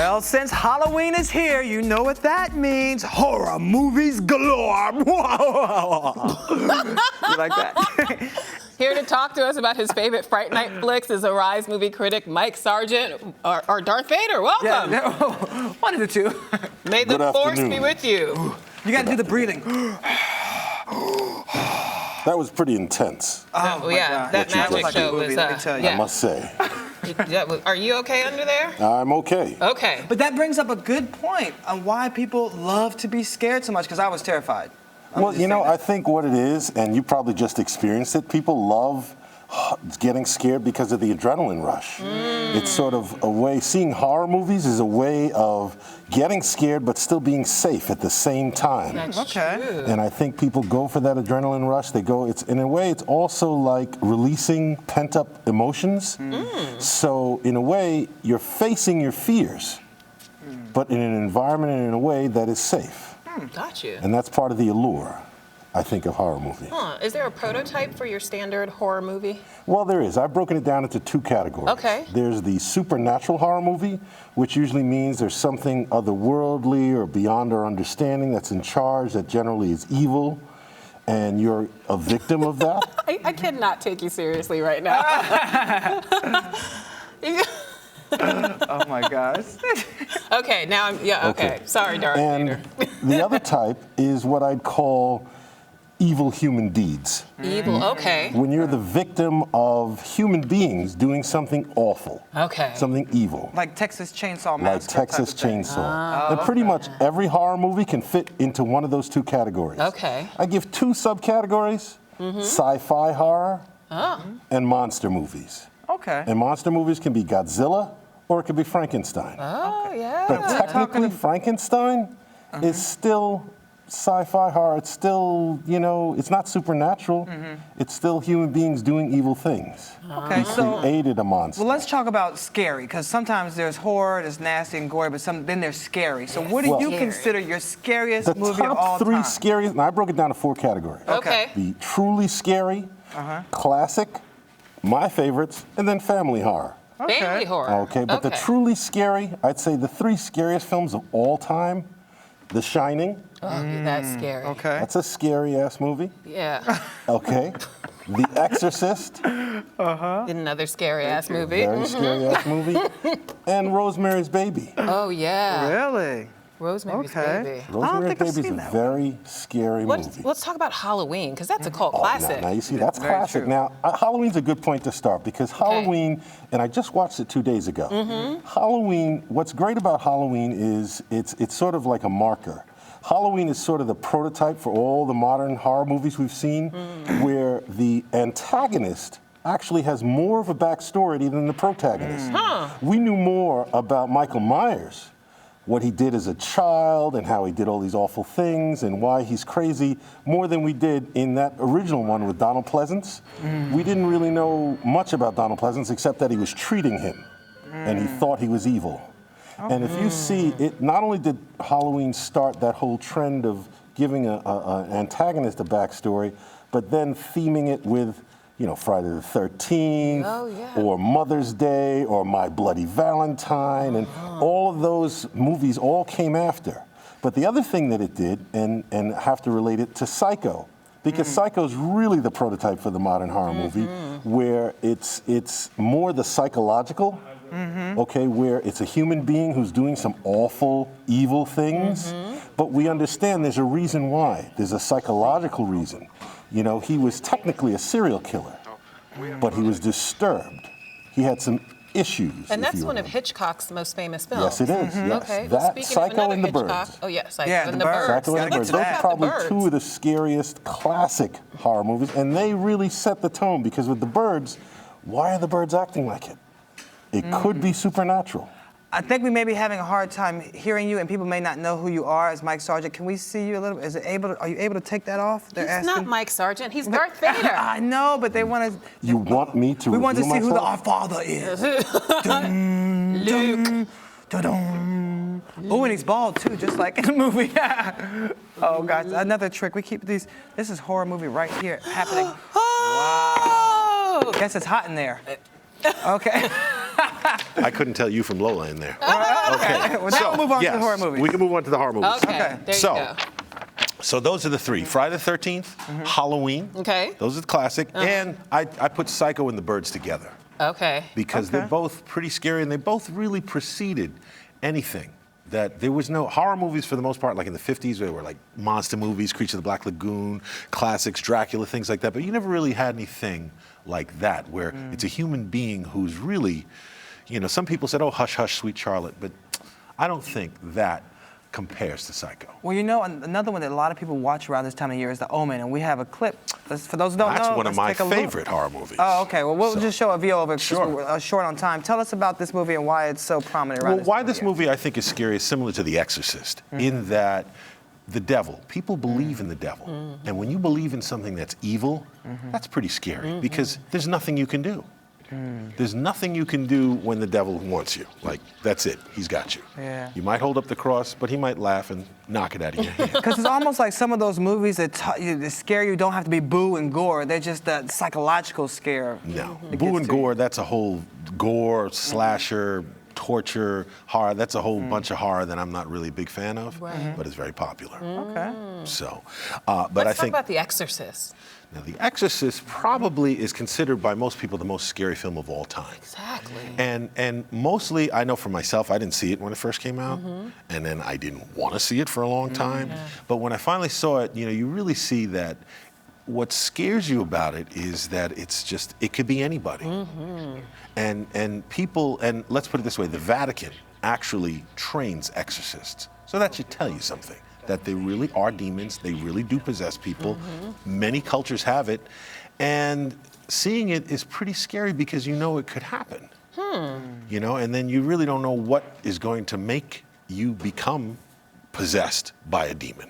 Well, since Halloween is here, you know what that means. Horror movies galore. You like that? Here to talk to us about his favorite Fright Night flicks is Arise movie critic Mike Sargent, or Darth Vader. Welcome. Yeah, one of the two. May the force be with you. You got to do the breathing. That was pretty intense. Oh yeah, God. that magic show was. I must say. Are you okay under there? I'm okay. Okay. But that brings up a good point on why people love to be scared so much, because I was terrified. Well, you know, I think what it is, and you probably just experienced it, people love getting scared because of the adrenaline rush. It's sort of a way, seeing horror movies is a way of getting scared but still being safe at the same time. That's true. And I think people go for that adrenaline rush. They go, it's in a way, it's also like releasing pent-up emotions. So in a way, you're facing your fears, but in an environment and in a way that is safe. Got you. And that's part of the allure, I think, of horror movie. Is there a prototype for your standard horror movie? Well, there is. I've broken it down into two categories. Okay. There's the supernatural horror movie, which usually means there's something otherworldly or beyond our understanding that's in charge, that generally is evil, and you're a victim of that. I cannot take you seriously right now. Oh my gosh. Okay, now I'm, okay. Sorry, Darth Vader. The other type is what I'd call evil human deeds. Evil, okay. When you're the victim of human beings doing something awful. Okay. Something evil. Like Texas Chainsaw Like Massacre. Texas Chainsaw. And pretty much every horror movie can fit into one of those two categories. Okay. I give two subcategories, sci-fi horror and monster movies. Okay. And monster movies can be Godzilla or it could be Frankenstein. Oh, yeah. But technically, Frankenstein is still sci-fi horror. It's still, you know, it's not supernatural. It's still human beings doing evil things. Okay, We created a monster. Well, let's talk about scary, because sometimes there's horror, there's nasty and gory, but then there's scary. So what do you consider your scariest the movie of all top three time? scariest, and I broke it down to four categories. Okay. The truly scary, classic, my favorites, and then family horror. Family horror. Okay, but the truly scary, I'd say the three scariest films of all time, The Shining. Oh, that's scary. Okay. That's a scary-ass movie. Yeah. Okay. The Exorcist. Another scary-ass movie. Very scary-ass movie. And Rosemary's Baby. Oh, yeah. Really? Rosemary's Okay. Baby. Rosemary's think I've Baby is seen a that very scary movie. Let's talk about Halloween, because that's a cult Oh, classic. now you see, that's Very classic. true. Now, Halloween's a good point to start because Halloween, and I just watched it 2 days ago. Halloween, what's great about Halloween is it's sort of like a marker. Halloween is sort of the prototype for all the modern horror movies we've seen, where the antagonist actually has more of a backstory than the protagonist. We knew more about Michael Myers, what he did as a child and how he did all these awful things and why he's crazy, more than we did in that original one with Donald Pleasance. We didn't really know much about Donald Pleasance except that he was treating him and he thought he was evil. And if you see, it not only did Halloween start that whole trend of giving an antagonist a backstory, but then theming it with, you know, Friday the 13th, or Mother's Day, or My Bloody Valentine, and all of those movies all came after. But the other thing that it did, and have to relate it to Psycho, because Psycho's really the prototype for the modern horror movie, where it's more the psychological, okay, where it's a human being who's doing some awful, evil things, but we understand there's a reason why. There's a psychological reason. You know, he was technically a serial killer, but he was disturbed. He had some issues. And that's one of Hitchcock's most famous films. Yes, it is. Yes. Okay. Well, That, speaking Psycho of and the another Birds. Hitchcock. Oh, yeah, Psycho Yeah, and The the Birds. Birds. Psycho and the Birds. Those are probably two of the scariest classic horror movies, and they really set the tone because with the birds, why are the birds acting like it? It could be supernatural. I think we may be having a hard time hearing you, and people may not know who you are as Mike Sargent. Can we see you a little? Are you able to take that off? He's not Mike Sargent. He's Darth Vader. I know, but they want to. You want me to We want to see myself? who our father is. Luke. Oh, and he's bald too, just like in the movie. Oh gosh, another trick. We keep these. This is horror movie right here happening. Oh! Wow. Guess it's hot in there. Okay. I couldn't tell you from Lola in there. Oh, Okay. Well, now we'll move on to the horror movies. We can move on to the horror movies. Okay, there you go. So those are the three: Friday the 13th, Halloween. Okay. Those are the classic, and I put Psycho and The Birds together. Okay. Because they're both pretty scary, and they both really preceded anything. That there was no horror movies for the most part, like in the 50s, where they were like monster movies, Creature of the Black Lagoon, classics, Dracula, things like that. But you never really had anything like that, where it's a human being who's really, some people said, oh, hush, hush, sweet Charlotte. But I don't think that compares to Psycho. Well, another one that a lot of people watch around this time of year is The Omen, and we have a clip. For those who don't know, that's one of my take a look. favorite horror movies. Oh, okay. Well, we'll just show a VO of it because Sure. we're short on time. Tell us about this movie and why it's so prominent around Well, why this movie I think is scary is similar to The Exorcist, in that the devil, people believe in the devil. And when you believe in something that's evil, that's pretty scary because there's nothing you can do. There's nothing you can do when the devil wants you. Like, that's it. He's got you. Yeah. You might hold up the cross, but he might laugh and knock it out of your hand. Because it's almost like some of those movies that scare you don't have to be boo and gore. They're just that psychological scare. No. Boo and gore, that's a whole gore, slasher, torture, horror. That's a whole bunch of horror that I'm not really a big fan of, but it's very popular. Okay. So, Let's I talk think... about The Exorcist. Now, The Exorcist probably is considered by most people the most scary film of all time. Exactly. And mostly, I know for myself, I didn't see it when it first came out, and then I didn't want to see it for a long time. But when I finally saw it, you really see that what scares you about it is that it could be anybody. And people, and let's put it this way, the Vatican actually trains exorcists. So that should tell you something. That they really are demons, they really do possess people. Many cultures have it, and seeing it is pretty scary because you know it could happen. And then you really don't know what is going to make you become possessed by a demon.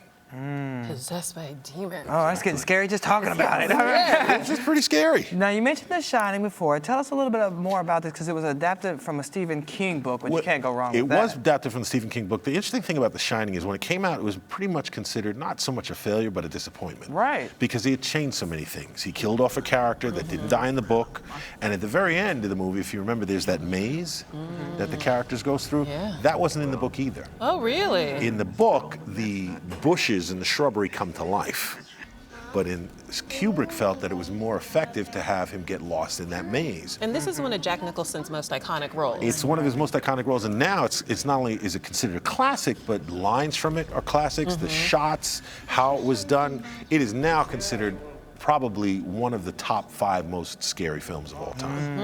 Possessed by a demon. Oh, that's getting scary just talking about it. It's just pretty scary. Now, you mentioned The Shining before. Tell us a little bit more about this, because it was adapted from a Stephen King book, which you can't go wrong with that. It was adapted from the Stephen King book. The interesting thing about The Shining is when it came out, it was pretty much considered not so much a failure, but a disappointment. Right. Because he had changed so many things. He killed off a character that didn't die in the book, and at the very end of the movie, if you remember, there's that maze that the characters goes through. Yeah. That wasn't in the book either. Oh, really? In the book, the bushes and the shrubbery come to life. But Kubrick felt that it was more effective to have him get lost in that maze. And this is one of Jack Nicholson's most iconic roles. It's one of his most iconic roles, and now it's not only is it considered a classic, but lines from it are classics. The shots, how it was done, it is now considered probably one of the top 5 most scary films of all time.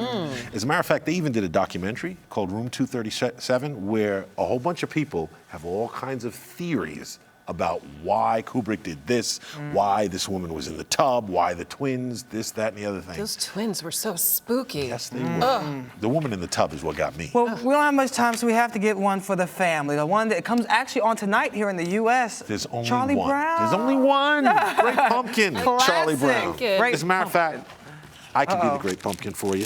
As a matter of fact, they even did a documentary called Room 237, where a whole bunch of people have all kinds of theories about why Kubrick did this, why this woman was in the tub, why the twins, this, that, and the other thing. Those twins were so spooky. Yes, they were. The woman in the tub is what got me. Well, we don't have much time, so we have to get one for the family. The one that comes actually on tonight here in the U.S. There's only Charlie one. Brown. There's only one. Great Pumpkin, Charlie Brown. Great As a matter of fact, I can be the Great Pumpkin for you.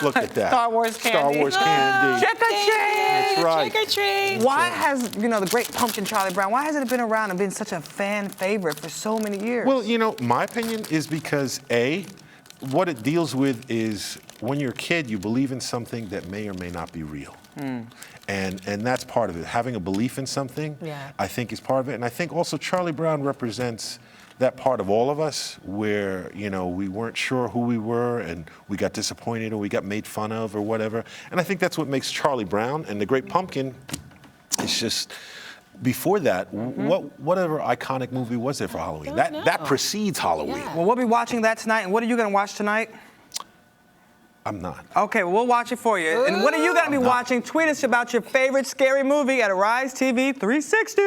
Look at that. Star Wars candy. Star Wars candy. Trick or treat. That's right. Trick or treat. Why has, the Great Pumpkin Charlie Brown, why hasn't it been around and been such a fan favorite for so many years? Well, my opinion is because, A, what it deals with is when you're a kid, you believe in something that may or may not be real. And that's part of it. Having a belief in something, I think, is part of it. And I think also Charlie Brown represents that part of all of us where, we weren't sure who we were and we got disappointed or we got made fun of or whatever. And I think that's what makes Charlie Brown. And the Great Pumpkin is just, before that, whatever iconic movie was there for Halloween? That precedes Halloween. Yeah. Well, we'll be watching that tonight. And what are you going to watch tonight? I'm not. Okay, well, we'll watch it for you. And what are you going to be watching? Tweet us about your favorite scary movie at Arise TV 360.